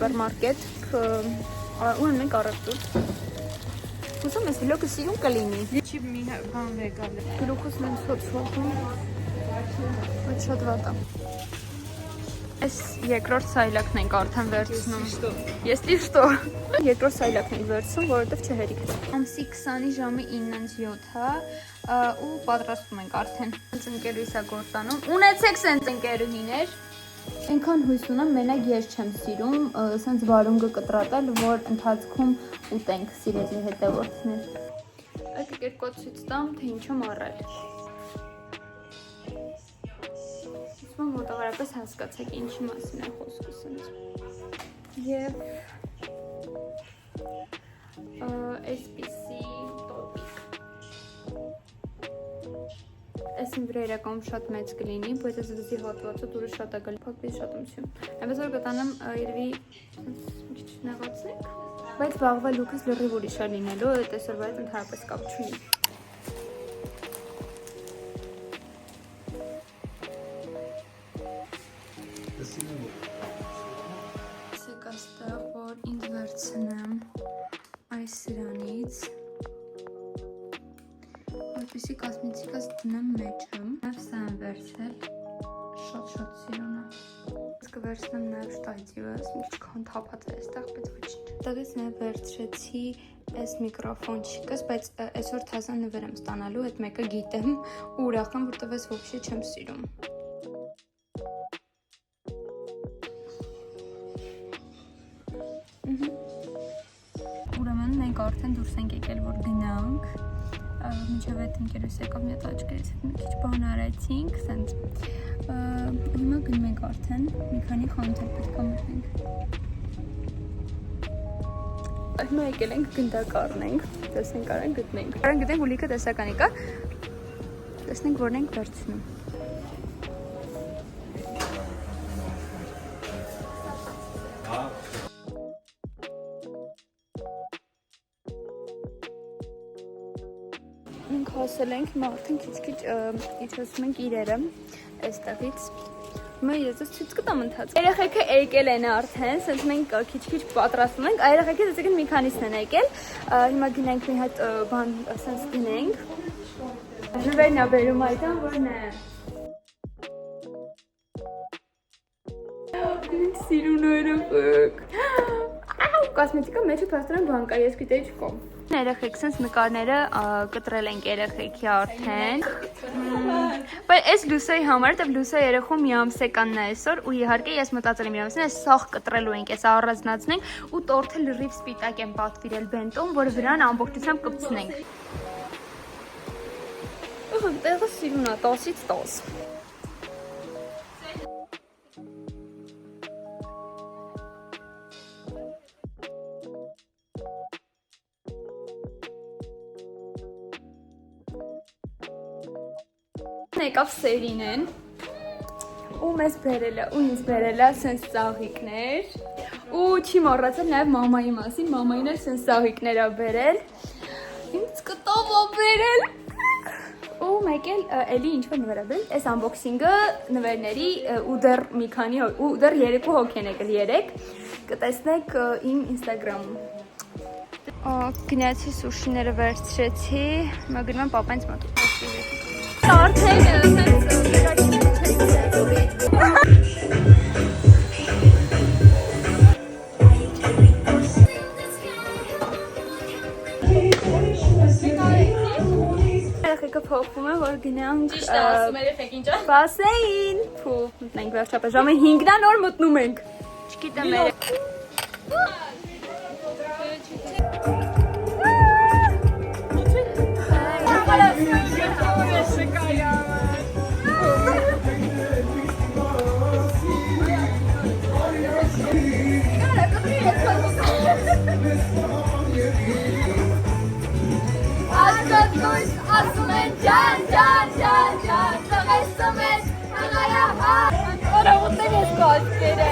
Supermarket ունեն մենք առևտուր։ Ուզում ես վլոգը սիրուն կլինի։ Չի մի բան վեկալ։ Գլուխս մենք սոցվում։ Այդ շատ վատ է։ Այս երկրորդ սայլակն ենք արդեն վերցնում։ Если что։ Երկրորդ սայլակն ենք վերցնում, որովհետև չհերիք է։ Ամսի 20-ի ժամի 9:07-ը ու պատրաստում ենք արդեն։ Ընկերուհիս է գործանում։ Ունեցեք սենց ընկերուհիներ։ Այնքան հույս ունեմ, մենակ ես չեմ սիրում, սենց վարունգը կտրատել, որ ընթացքում ուտենք սիրելի հետևորդներ։ Այդ երկրորդ ցույց տամ, թե ինչ եմ առել։ Իսկույն մոտավորապես հասկացեք ինչի մասին է խոսքը սենց։ Եվ այսպիսի տոպիկ։ Այս իմ վրա իրականում շատ մեծ կլինի, բայց այս վզի հատվածը դուրը շատ է գալի, փակվից շատ եմ սյում։ Այնպես որ կտանեմ երևի մի քիչ նեղացնենք, բայց վաղվա լուքս լրիվ ուրիշ է լինելու, այդ այսօրվա հետ ընդհանրապես կապ չունի։ Ասեք այստեղ, որ ինձ վերցնեմ այս սրանից որպեսի կոսմետիկս դնեմ մեջը, նաև սա եմ վերցել, շատ սիրուն է։ Ես կվերցնեմ նաև շտատիվս, մի քիչ քանթափած է այստեղ, բայց ոչինչ։ Այդտեղից նաև վերցրեցի այս միկրոֆոնչիկս, բայց այսօր թազա նվեր եմ ստանալու, այդ մեկը գիտեմ ու ուրախ եմ, որտև ես ոբշե չեմ սիրում։ Ուրեմն մենք արդեն դուրս ենք եկել, որ գնանք։ Մինչև այդ ընկերուհիս եկավ մի հատ աչքերից հետ մի քիչ բան արեցինք, սենց հիմա գնում ենք արդեն, մի քանի խանութ էլ պետք է մտնենք։ Հիմա եկել ենք գնդակ առնենք, տեսնենք արան գտնենք։ Արան գտնենք ու լիքը տեսականի կա, տեսնենք որն ենք վերցնում։ Մենք հասել ենք, հիմա արդեն քիչ-քիչ իջեցնում ենք իրերը այստեղից։ Հիմա ես ցույց կտամ ընթացքում։ Երեխեքը եկել են արդեն, ասես մենք քիչ-քիչ պատրաստում ենք։ Երեխեքը դեսեք մի քանիսն են եկել։ Հիմա գնանք մի հատ բան, ասես գնենք։ Նվերն է բերում այդան, որն է։ Ինչ սիրուն երեխեք։ Կոսմետիկա մեջը փաստորեն բան կա, ես գիտեի չկա։ Երեխեք սենց նկարները կտրել ենք երեխեքի արդեն։ Բայց այս լուսայի համար, դեպ լուսա երեխում մի ամսեկանն է այսօր ու իհարկե ես մտածել եմ իրավասին, այս սաղ կտրելու ենք, այս առանձնացնենք ու տորթը լրիվ սպիտակ եմ պատվիրել բենտում, որ վրան ամբողջությամբ կպցնենք։ Տեղը սիրուն է, 10-ից 10։ Եկավ Սերինեն ու մեզ բերել է ու ինձ բերել է սենց ծաղիկներ ու չի մոռացել նաև մամայի մասին, մամային էլ սենց ծաղիկներ է բերել, ինձ կտավ է բերել ու մեկ էլ էլի ինչ-որ նվեր է բերել, այս անբոքսինգը նվերների ու դեռ մի քանի ու դեռ 3 հոգ են եկել 3 կտեսնեք իմ ինստագրամում։ Գնացի սուշիները վերցրեցի, հիմա գնում եմ պապայից մոտ։ Արդեն երեխեքը փոխվում է, որ գնանք բասեին, մտնենք վերջապես, ժամը 5-ն նոր մտնում ենք, չգիտեմ Նույս ասում են ջան, ջան, ջան, ջան, տղեսում են աղայա հա։ Արավոտներ ես կաշկերը։